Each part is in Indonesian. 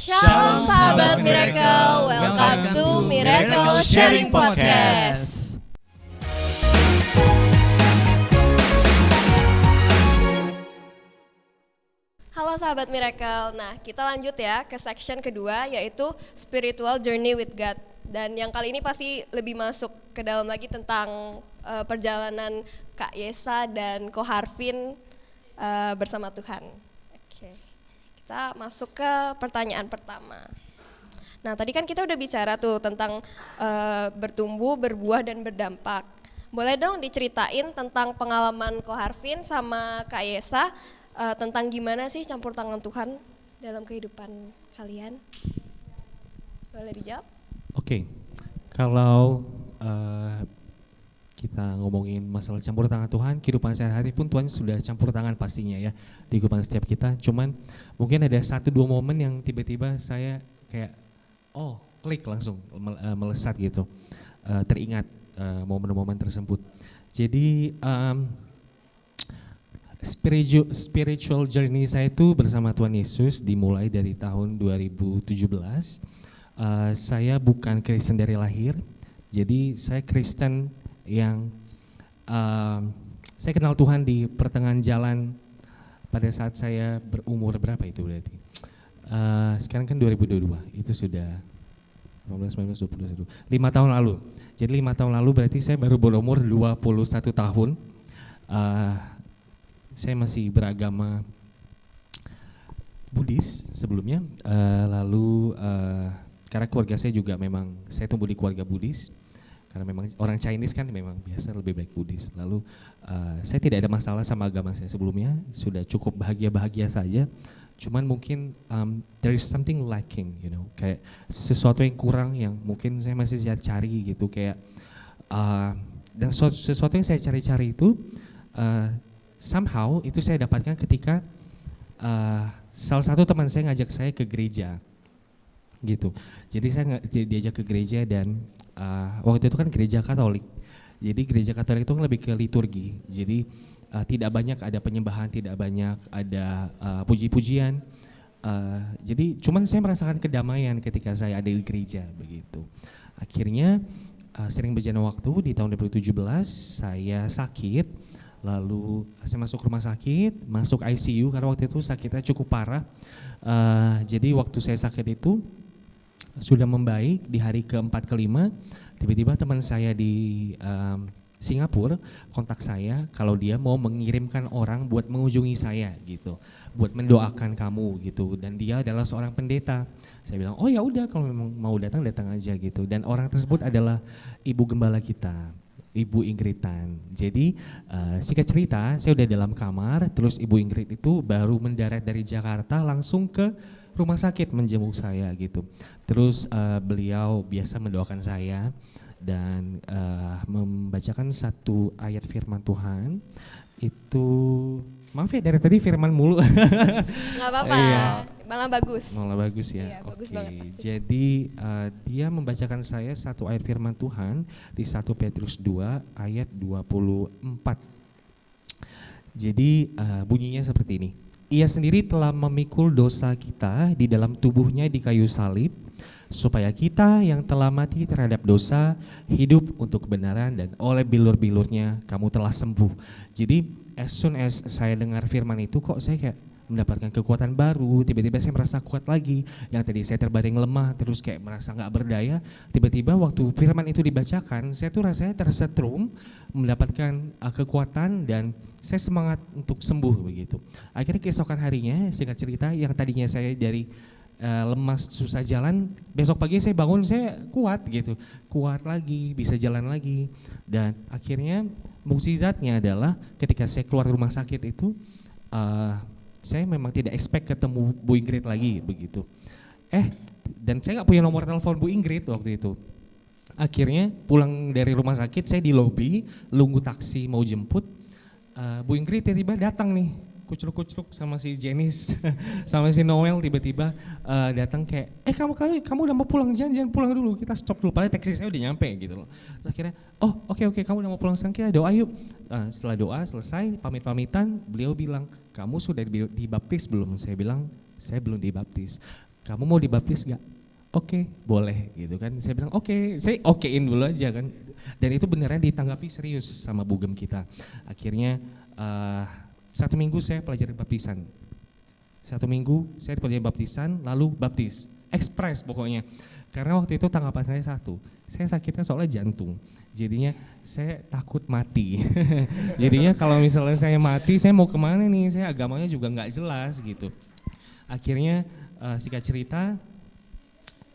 Shalom sahabat Miracle, welcome to Miracle Sharing Podcast. Halo sahabat Miracle, nah kita lanjut ya ke section kedua yaitu Spiritual Journey with God. Dan yang kali ini pasti lebih masuk ke dalam lagi tentang perjalanan Kak Yesa dan Ko Harvin bersama Tuhan. Oke, kita masuk ke pertanyaan pertama. Nah tadi kan kita udah bicara tuh tentang bertumbuh, berbuah dan berdampak. Boleh dong diceritain tentang pengalaman Ko Harvin sama Kak Yesa tentang gimana sih campur tangan Tuhan dalam kehidupan kalian? Boleh dijawab? Oke, kalau kita ngomongin masalah campur tangan Tuhan, kehidupan sehari-hari pun Tuhan sudah campur tangan pastinya ya di kehidupan setiap kita. Cuman mungkin ada 1-2 momen yang tiba-tiba saya kayak klik langsung melesat gitu, teringat momen-momen tersebut. Jadi spiritual journey saya itu bersama Tuhan Yesus dimulai dari tahun 2017. Saya bukan Kristen dari lahir, jadi saya Kristen yang saya kenal Tuhan di pertengahan jalan pada saat saya berumur berapa itu berarti? Sekarang kan 2022, itu sudah 15, 19, 20, 5 tahun lalu. Jadi 5 tahun lalu berarti saya baru berumur 21 tahun. Saya masih beragama Buddhis sebelumnya, lalu karena keluarga saya juga memang, saya tumbuh di keluarga Buddhis, karena memang orang Chinese kan memang biasa lebih baik Buddhis. Lalu saya tidak ada masalah sama agama saya sebelumnya, sudah cukup bahagia-bahagia saja. Cuman mungkin there is something lacking, you know, kayak sesuatu yang kurang yang mungkin saya masih cari gitu, kayak dan sesuatu yang saya cari-cari itu somehow itu saya dapatkan ketika salah satu teman saya ngajak saya ke gereja gitu. Jadi saya diajak ke gereja dan waktu itu kan gereja Katolik. Jadi gereja Katolik itu kan lebih ke liturgi. Jadi tidak banyak ada penyembahan, tidak banyak ada puji-pujian. Jadi cuman saya merasakan kedamaian ketika saya ada di gereja begitu. Akhirnya sering berjalan waktu, di tahun 2017 saya sakit. Lalu saya masuk rumah sakit, masuk ICU karena waktu itu sakitnya cukup parah. Jadi waktu saya sakit itu sudah membaik, di hari ke-4 ke-5 tiba-tiba teman saya di Singapura kontak saya kalau dia mau mengirimkan orang buat mengunjungi saya gitu, buat mendoakan kamu gitu, dan dia adalah seorang pendeta. Saya bilang oh ya udah kalau memang mau datang aja gitu, dan orang tersebut adalah ibu gembala kita, Ibu Ingridan. Jadi singkat cerita saya udah dalam kamar, terus Ibu Ingrid itu baru mendarat dari Jakarta langsung ke rumah sakit menjenguk saya gitu. Terus beliau biasa mendoakan saya dan membacakan satu ayat firman Tuhan. Itu maaf ya dari tadi firman mulu. Nggak apa-apa, iya. malah bagus. Malah bagus ya. Iya, bagus banget pasti. Jadi dia membacakan saya satu ayat firman Tuhan di 1 Petrus 2 ayat 24. Jadi bunyinya seperti ini. Ia sendiri telah memikul dosa kita di dalam tubuhnya di kayu salib, supaya kita yang telah mati terhadap dosa hidup untuk kebenaran, dan oleh bilur-bilurnya kamu telah sembuh. Jadi as soon as saya dengar firman itu kok saya kayak mendapatkan kekuatan baru, tiba-tiba saya merasa kuat lagi. Yang tadi saya terbaring lemah terus kayak merasa gak berdaya, tiba-tiba waktu firman itu dibacakan saya tuh rasanya tersetrum, mendapatkan kekuatan dan saya semangat untuk sembuh begitu. Akhirnya keesokan harinya, singkat cerita, yang tadinya saya dari lemas susah jalan, besok pagi saya bangun saya kuat gitu, kuat lagi, bisa jalan lagi. Dan akhirnya mukjizatnya adalah ketika saya keluar rumah sakit itu saya memang tidak expect ketemu Bu Ingrid lagi begitu. Dan saya gak punya nomor telepon Bu Ingrid waktu itu. Akhirnya pulang dari rumah sakit saya di lobi, nunggu taksi mau jemput. Bu Ingrid tiba-tiba datang nih, kucruk-kucruk sama si Janice, sama si Noel tiba-tiba datang kayak, kamu udah mau pulang, jangan pulang dulu, kita stop dulu, padahal taksi saya udah nyampe gitu loh. Terus akhirnya, oke, kamu udah mau pulang sekarang, kita doa yuk. Setelah doa selesai, pamit-pamitan, beliau bilang, kamu sudah dibaptis belum? Saya bilang, saya belum dibaptis. kamu mau dibaptis gak? Oke, boleh gitu kan. Saya bilang oke, saya okein dulu aja kan. Dan itu beneran ditanggapi serius sama bugem kita. Akhirnya 1 minggu saya pelajari baptisan. 1 minggu saya pelajari baptisan, lalu baptis. Ekspres pokoknya. Karena waktu itu tanggapan saya satu, saya sakitnya soalnya jantung. Jadinya saya takut mati. Jadinya kalau misalnya saya mati, saya mau kemana nih? Saya agamanya juga nggak jelas gitu. Akhirnya singkat cerita,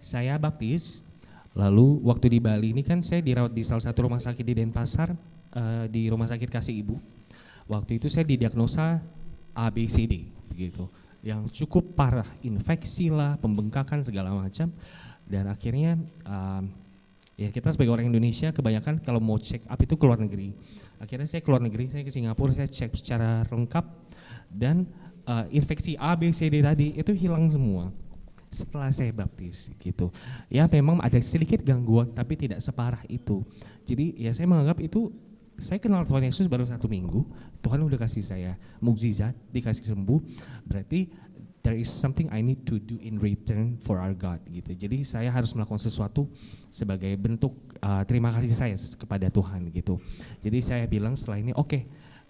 saya baptis, lalu waktu di Bali ini kan saya dirawat di salah satu rumah sakit di Denpasar, di rumah sakit Kasih Ibu. Waktu itu saya didiagnosa ABCD begitu, yang cukup parah, infeksi lah, pembengkakan segala macam. Dan akhirnya ya kita sebagai orang Indonesia kebanyakan kalau mau check up itu ke luar negeri. Akhirnya saya ke luar negeri, saya ke Singapura, saya cek secara lengkap dan infeksi ABCD tadi itu hilang semua setelah saya baptis gitu. Ya memang ada sedikit gangguan tapi tidak separah itu. Jadi ya saya menganggap itu, saya kenal Tuhan Yesus baru 1 minggu, Tuhan udah kasih saya mukjizat, dikasih sembuh, berarti there is something I need to do in return for our God gitu. Jadi saya harus melakukan sesuatu sebagai bentuk terima kasih saya kepada Tuhan gitu. Jadi saya bilang setelah ini oke,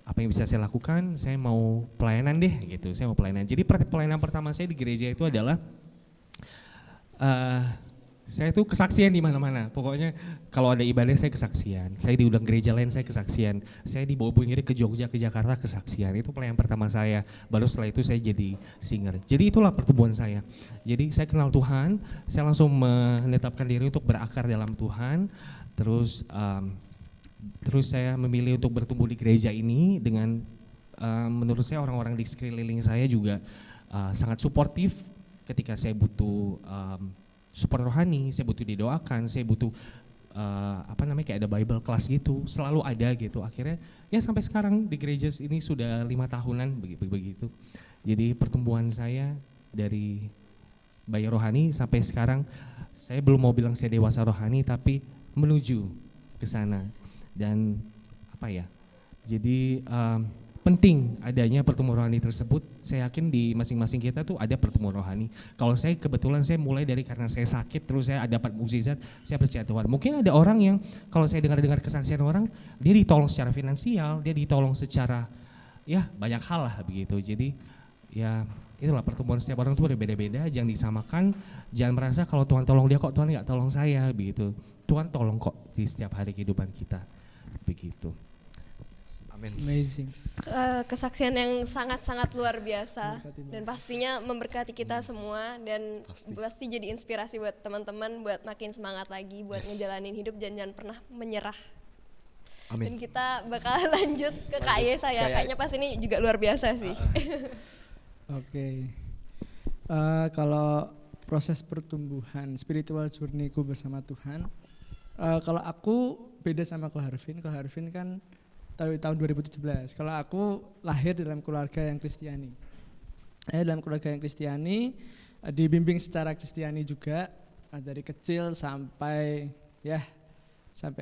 apa yang bisa saya lakukan, saya mau pelayanan deh gitu, saya mau pelayanan. Jadi pelayanan pertama saya di gereja itu adalah saya tuh kesaksian di mana-mana. Pokoknya kalau ada ibadah saya kesaksian. Saya diundang gereja lain saya kesaksian. Saya dibawa Bungiri ke Jogja, ke Jakarta kesaksian. Itu pelayanan pertama saya. Baru setelah itu saya jadi singer. Jadi itulah pertumbuhan saya. Jadi saya kenal Tuhan, saya langsung menetapkan diri untuk berakar dalam Tuhan. Terus saya memilih untuk bertumbuh di gereja ini dengan menurut saya orang-orang di sekeliling saya juga sangat suportif. Ketika saya butuh support rohani, saya butuh didoakan, saya butuh kayak ada Bible class gitu, selalu ada gitu. Akhirnya ya sampai sekarang di gereja ini sudah 5 tahunan begitu. Jadi pertumbuhan saya dari bayi rohani sampai sekarang, saya belum mau bilang saya dewasa rohani tapi menuju ke sana. Dan jadi penting adanya pertumbuhan rohani tersebut. Saya yakin di masing-masing kita tuh ada pertumbuhan rohani. Kalau saya kebetulan saya mulai dari karena saya sakit, terus saya dapat mukjizat, saya percaya Tuhan. Mungkin ada orang yang kalau saya dengar kesaksian orang, dia ditolong secara finansial, dia ditolong secara ya banyak hal lah begitu. Jadi ya itulah pertumbuhan setiap orang tuh berbeda-beda, jangan disamakan, jangan merasa kalau Tuhan tolong dia kok Tuhan nggak tolong saya begitu. Tuhan tolong kok di setiap hari kehidupan kita begitu. Amin. Amazing. Kesaksian yang sangat-sangat luar biasa dan pastinya memberkati kita semua dan pasti jadi inspirasi buat teman-teman buat makin semangat lagi buat ngejalanin hidup dan jangan pernah menyerah. Amin. Dan kita bakal lanjut ke Kak Yesa ya, kayaknya pas ini juga luar biasa sih. Oke. Kalau proses pertumbuhan spiritual journey-ku bersama Tuhan, kalau aku beda sama Ko Harvin. Ko Harvin kan tahun 2017. Kalau aku lahir dalam keluarga yang Kristiani. Dalam keluarga yang Kristiani, dibimbing secara Kristiani juga dari kecil sampai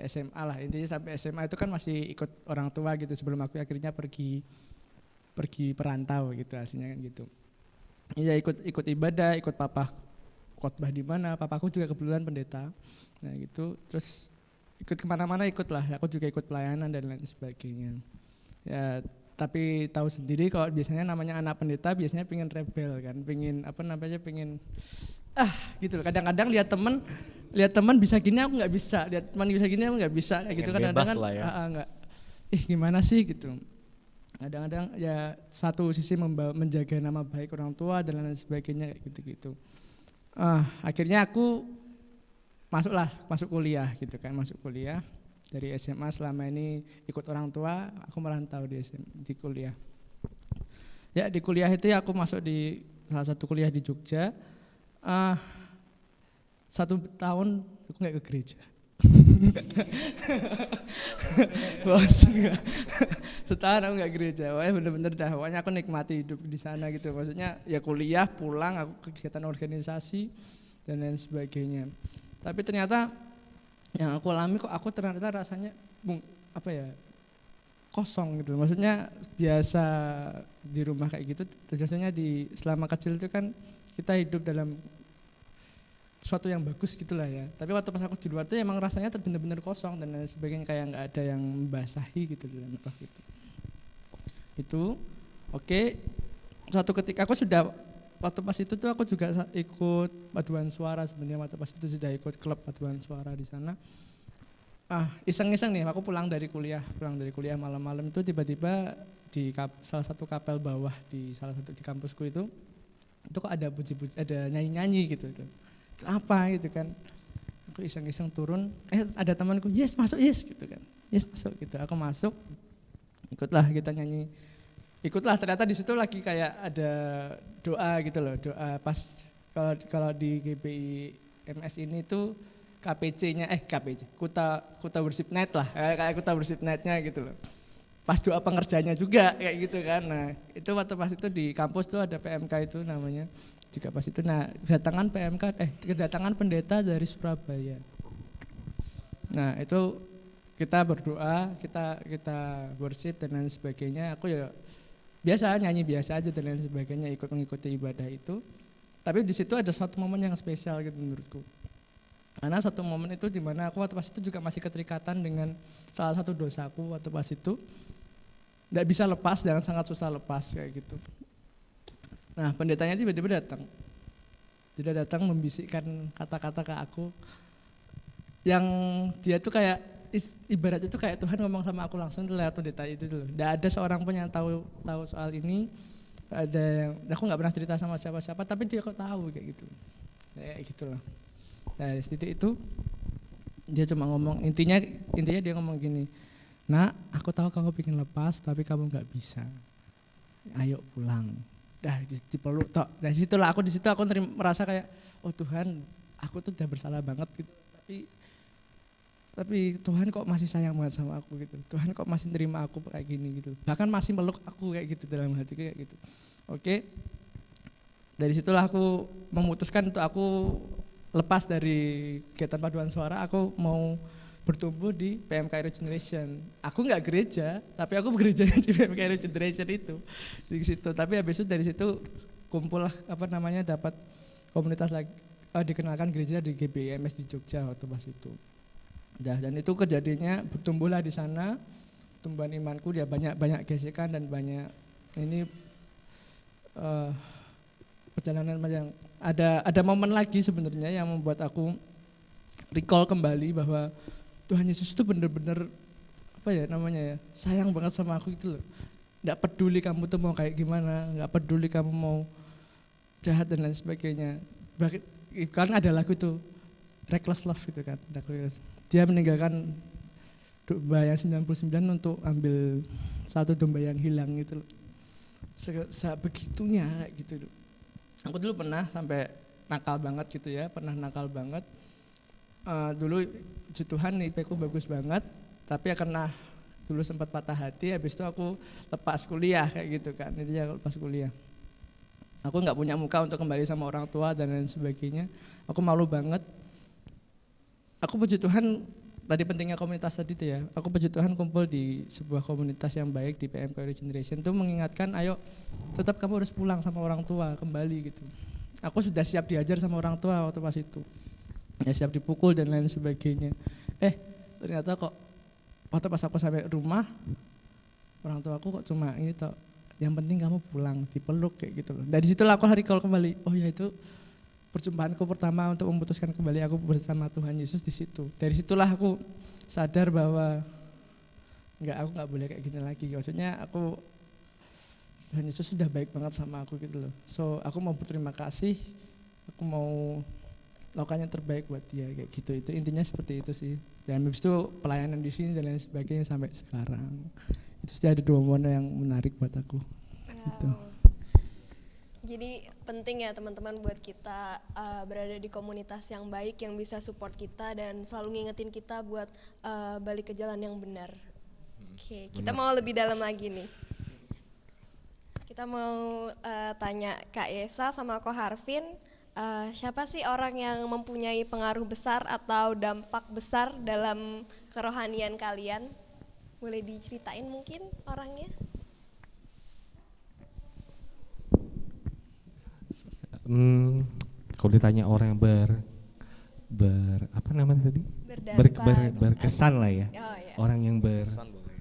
SMA lah. Intinya sampai SMA itu kan masih ikut orang tua gitu sebelum aku akhirnya pergi perantau gitu hasilnya kan gitu. Iya ikut ibadah, ikut papa khotbah di mana, papaku juga kebetulan pendeta. Nah gitu, terus ikut kemana-mana ikut lah, aku juga ikut pelayanan dan lain sebagainya. Ya, tapi tahu sendiri kalau biasanya namanya anak pendeta biasanya pengen rebel kan, pengen gitu. Kadang-kadang lihat teman bisa gini aku nggak bisa, lihat teman bisa gini aku nggak bisa, kayak gitu kan. Kadang-kadang nggak, gimana sih gitu. Kadang-kadang ya satu sisi menjaga nama baik orang tua dan lain sebagainya kayak gitu-gitu. Akhirnya aku masuk kuliah gitu kan, masuk kuliah dari SMA. Selama ini ikut orang tua, aku merantau di kuliah. Ya di kuliah itu aku masuk di salah satu kuliah di Jogja. 1 tahun aku nggak ke gereja. Bos enggak. Setahun aku nggak gereja. Wah bener-bener dah. Pokoknya aku nikmati hidup di sana gitu. Maksudnya ya kuliah, pulang, aku kegiatan organisasi dan lain sebagainya. Tapi ternyata yang aku alami kok aku ternyata rasanya kosong gitu. Maksudnya biasa di rumah kayak gitu, biasanya selama kecil itu kan kita hidup dalam sesuatu yang bagus gitulah ya. Tapi waktu pas aku di luar tuh emang rasanya bener-bener kosong dan lain sebagainya, kayak nggak ada yang membasahi gitu dalam roh gitu. Itu oke. Suatu ketika aku sudah, waktu pas itu tuh aku juga ikut paduan suara sebenarnya, waktu pas itu sudah ikut klub paduan suara di sana. Iseng-iseng nih, aku pulang dari kuliah malam-malam itu tiba-tiba di salah satu kapel bawah di salah satu di kampusku itu kok ada puji-puji, ada nyanyi-nyanyi gitu. Itu apa gitu kan? Aku iseng-iseng turun, ada temanku, yes masuk yes gitu kan, yes masuk gitu. Aku masuk, ikutlah kita nyanyi, ikutlah. Ternyata di situ lagi kayak ada doa gitu loh, doa pas kalau di GPI MS ini tuh KPC-nya, Kuta Worship Night lah, kayak Kuta Worship Night-nya gitu loh. Pas doa pengerjanya juga kayak gitu kan. Nah itu waktu pas itu di kampus tuh ada PMK itu namanya, juga pas itu. Nah kedatangan pendeta dari Surabaya. Nah itu kita berdoa, kita worship dan lain sebagainya. Aku ya biasa nyanyi biasa aja dan lain sebagainya, ikut mengikuti ibadah itu. Tapi di situ ada suatu momen yang spesial gitu menurutku. Karena satu momen itu dimana aku waktu pas itu juga masih keterikatan dengan salah satu dosaku waktu pas itu, nggak bisa lepas dan sangat susah lepas kayak gitu. Nah pendetanya tiba-tiba datang, dia datang membisikkan kata-kata ke aku, yang dia tuh kayak ibaratnya tuh kayak Tuhan ngomong sama aku langsung lewat pendeta itu loh. Nggak ada seorang pun yang tahu soal ini, ada yang aku nggak pernah cerita sama siapa-siapa, tapi dia kok tahu kayak gitu, kayak gitulah. Nah di titik itu dia cuma ngomong, intinya dia ngomong gini, nak aku tahu kamu pengen lepas tapi kamu nggak bisa, ayo pulang. Dah dipeluk tok. Dari situlah aku merasa kayak, oh Tuhan, aku tuh udah bersalah banget gitu, tapi Tuhan kok masih sayang banget sama aku gitu. Tuhan kok masih nerima aku kayak gini gitu, bahkan masih meluk aku kayak gitu dalam hati kayak gitu. Oke. Dari situlah aku memutuskan untuk aku lepas dari kegiatan paduan suara, aku mau bertumbuh di PMK Regeneration. Aku nggak gereja, tapi aku bergerejanya di PMK Regeneration itu di situ. Tapi habis itu dari situ kumpul dapat komunitas lagi, dikenalkan gereja di GBIMS di Jogja waktu pas itu. Dan itu kejadiannya bertumbuhlah di sana, pertumbuhan imanku dia banyak gesekan dan banyak ini perjalanan yang ada momen lagi sebenarnya yang membuat aku recall kembali bahwa Tuhan Yesus itu benar-benar sayang banget sama aku gitu loh. Nggak peduli kamu tuh mau kayak gimana, nggak peduli kamu mau jahat dan lain sebagainya. Kan ada lagu tuh Reckless Love gitu kan, dia meninggalkan domba yang 99 untuk ambil satu domba yang hilang gitu loh. Sebegitunya gitu loh. Aku dulu pernah sampai nakal banget gitu ya, dulu puji Tuhan IP-ku bagus banget, tapi karena dulu sempat patah hati, habis itu aku lepas kuliah kayak gitu kan, intinya lepas kuliah. Aku nggak punya muka untuk kembali sama orang tua dan lain sebagainya, aku malu banget. Aku puji Tuhan, tadi pentingnya komunitas tadi tuh ya, aku puji Tuhan kumpul di sebuah komunitas yang baik di PMK Regeneration tuh mengingatkan, ayo tetap kamu harus pulang sama orang tua kembali gitu. Aku sudah siap diajar sama orang tua waktu pas itu, ya siap dipukul dan lain sebagainya. Ternyata kok waktu pas aku sampai rumah, orang tua aku kok cuma ini toh, yang penting kamu pulang, dipeluk kayak gitu loh. Dari situlah aku recall kembali, oh ya itu perjumpaanku pertama untuk memutuskan kembali aku bersama Tuhan Yesus di situ. Dari situlah aku sadar bahwa aku nggak boleh kayak gini lagi. Maksudnya Tuhan Yesus sudah baik banget sama aku gitu loh. So aku mau berterima kasih, aku mau lakukan yang terbaik buat dia kayak gitu. Itu intinya seperti itu sih. Dan habis itu pelayanan di sini dan lain sebagainya sampai sekarang. Itu sih ada 2 momen yang menarik buat aku. Wow. Gitu. Jadi penting ya teman-teman buat kita berada di komunitas yang baik yang bisa support kita dan selalu ngingetin kita buat balik ke jalan yang benar. Oke, kita mau lebih dalam lagi nih. Kita mau tanya Kak Yesa sama Ko Harvin, siapa sih orang yang mempunyai pengaruh besar atau dampak besar dalam kerohanian kalian? Boleh diceritain mungkin orangnya? Kalau ditanya orang yang apa namanya tadi? Berdampak. Berkesan lah ya. Oh iya. Orang yang Pesan boleh.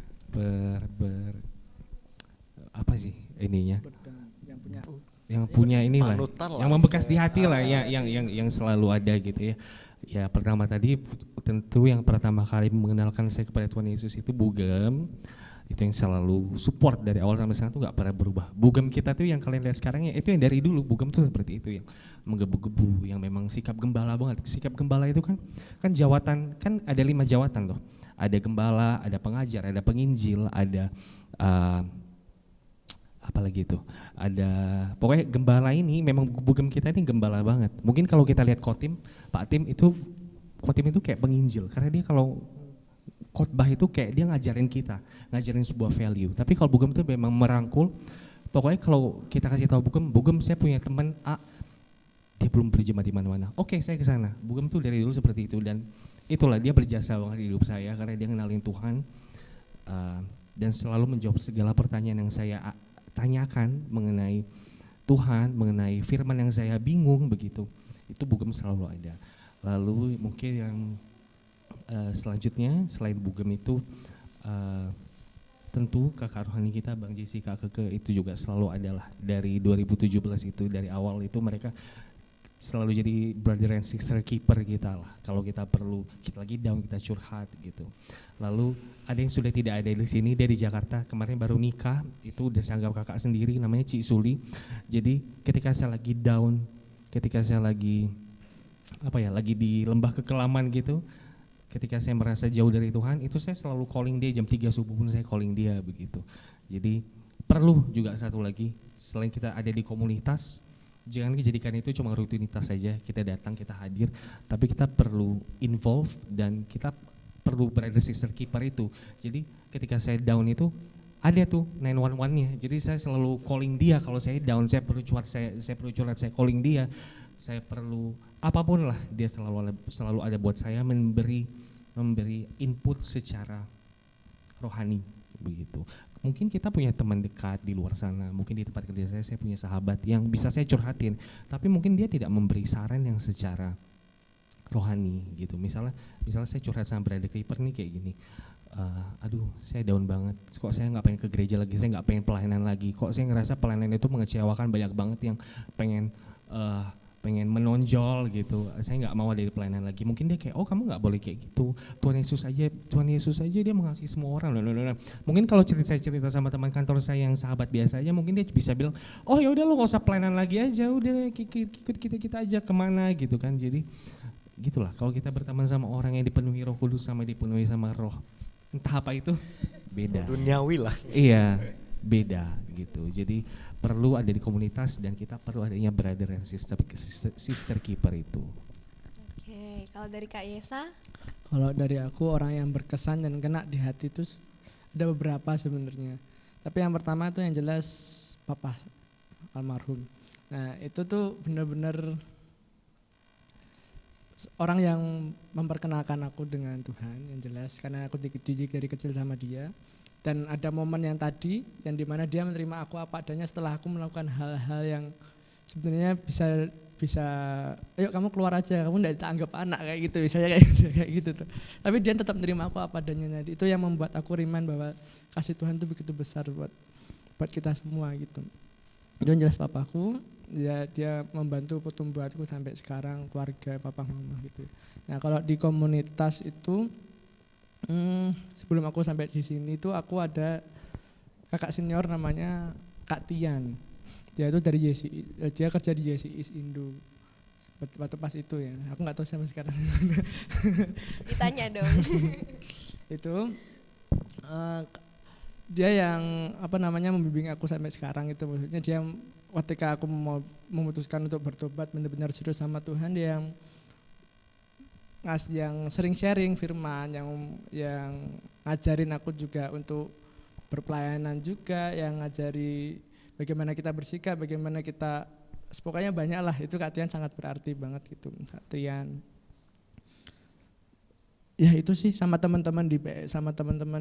apa sih ininya? Yang punya Yang punya inilah, Panutan lah. yang membekas di hati lah, yang selalu ada gitu ya. Ya pertama tadi tentu yang pertama kali mengenalkan saya kepada Tuhan Yesus itu Bugem. Itu yang selalu support dari awal sampai sekarang tuh nggak pernah berubah. Bugem kita tuh yang kalian lihat sekarang ya itu yang dari dulu. Bugem tuh seperti itu, yang menggebu-gebu, yang memang sikap gembala banget. Sikap gembala itu kan jawatan, kan ada 5 jawatan tuh. Ada gembala, ada pengajar, ada penginjil, ada apalagi itu, ada pokoknya gembala ini memang Bugem kita ini gembala banget. Mungkin kalau kita lihat Kotim, Pak Tim itu kayak penginjil karena dia kalau khotbah itu kayak dia ngajarin kita, ngajarin sebuah value. Tapi kalau Bugem itu memang merangkul. Pokoknya kalau kita kasih tahu Bugem saya punya teman A, dia belum berjemaat di mana-mana. Oke, saya ke sana. Bugem tuh dari dulu seperti itu dan itulah dia berjasa banget di hidup saya karena dia kenalin Tuhan dan selalu menjawab segala pertanyaan yang saya tanyakan mengenai Tuhan, mengenai firman yang saya bingung begitu. Itu Bugem selalu ada. Lalu mungkin yang selanjutnya selain Bugem itu tentu kakak rohani kita Bang Jessica Keke itu juga selalu adalah dari 2017 itu, dari awal itu mereka selalu jadi brother and sister keeper kita lah. Kalau kita perlu, kita lagi down, kita curhat gitu. Lalu ada yang sudah tidak ada di sini, dia di Jakarta, kemarin baru nikah, itu udah saya anggap kakak sendiri, namanya Ci Suli. Jadi ketika saya lagi down, ketika saya lagi lagi di lembah kekelaman gitu, ketika saya merasa jauh dari Tuhan, itu saya selalu calling dia, jam 3 subuh pun saya calling dia begitu. Jadi perlu juga satu lagi, selain kita ada di komunitas, jangan dijadikan itu cuma rutinitas saja, kita datang, kita hadir, tapi kita perlu involve dan kita perlu berada sister keeper itu. Jadi ketika saya down itu ada tuh 911-nya. Jadi saya selalu calling dia kalau saya down, saya perlu curhat, saya perlu curhat, saya calling dia. Saya perlu apapun lah, dia selalu ada buat saya, memberi input secara rohani begitu. Mungkin kita punya teman dekat di luar sana, mungkin di tempat kerja saya punya sahabat yang bisa saya curhatin, tapi mungkin dia tidak memberi saran yang secara rohani gitu. Misalnya saya curhat sama Brother Creeper nih kayak gini, aduh saya down banget, kok saya nggak pengen ke gereja lagi, saya nggak pengen pelayanan lagi, kok saya ngerasa pelayanan itu mengecewakan, banyak banget yang pengen menonjol gitu, saya nggak mau ada di pelayanan lagi. Mungkin dia kayak, oh kamu nggak boleh kayak gitu, Tuhan Yesus aja dia mengasihi semua orang. Mungkin kalau cerita sama teman kantor saya yang sahabat biasa aja, mungkin dia bisa bilang, oh ya udah lo nggak usah pelayanan lagi aja, udah ikut kita aja kemana gitu kan. Jadi gitulah, kalau kita berteman sama orang yang dipenuhi Roh Kudus sama dipenuhi sama roh entah apa itu, beda. Duniawi lah. Iya, beda gitu. Jadi perlu ada di komunitas dan kita perlu adanya brother and sister keeper itu. Oke, kalau dari Kak Yesa? Kalau dari aku, orang yang berkesan dan kena di hati itu ada beberapa sebenarnya. Tapi yang pertama itu yang jelas Papa almarhum. Nah itu tuh benar-benar orang yang memperkenalkan aku dengan Tuhan, yang jelas karena aku dididik dari kecil sama dia. Dan ada momen yang tadi yang dimana dia menerima aku apa adanya setelah aku melakukan hal-hal yang sebenarnya bisa ayo kamu keluar aja, kamu tidak dianggap anak kayak gitu, misalnya kayak gitu tuh. Tapi dia tetap menerima aku apa adanya. Itu yang membuat aku remind bahwa kasih Tuhan itu begitu besar buat kita semua gitu. Yang jelas papaku, dia membantu pertumbuhanku sampai sekarang, keluarga papa mama gitu. Nah kalau di komunitas itu sebelum aku sampai di sini tuh aku ada kakak senior namanya Kak Tian. Dia itu dia kerja di JCI Indo. Waktu pas itu ya. Aku nggak tahu sama sekarang. Ditanya dong. Itu dia yang membimbing aku sampai sekarang itu, maksudnya dia ketika aku mau memutuskan untuk bertobat benar-benar serius sama Tuhan, dia yang sering sharing firman, yang ngajarin aku juga untuk berpelayanan juga, yang ngajari bagaimana kita bersikap, bagaimana kita, pokoknya banyak lah. Itu Kak Tian sangat berarti banget gitu, Kak Tian. Ya itu sih sama teman-teman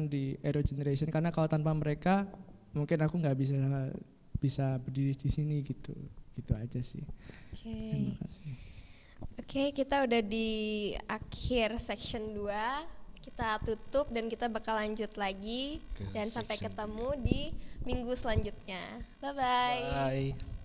di Aero Generation, karena kalau tanpa mereka mungkin aku nggak bisa berdiri di sini gitu aja sih. Oke. Terima kasih. Oke, Oke, kita udah di akhir section 2. Kita tutup dan kita bakal lanjut lagi Ke dan sampai section ketemu di minggu selanjutnya. Bye bye. Bye.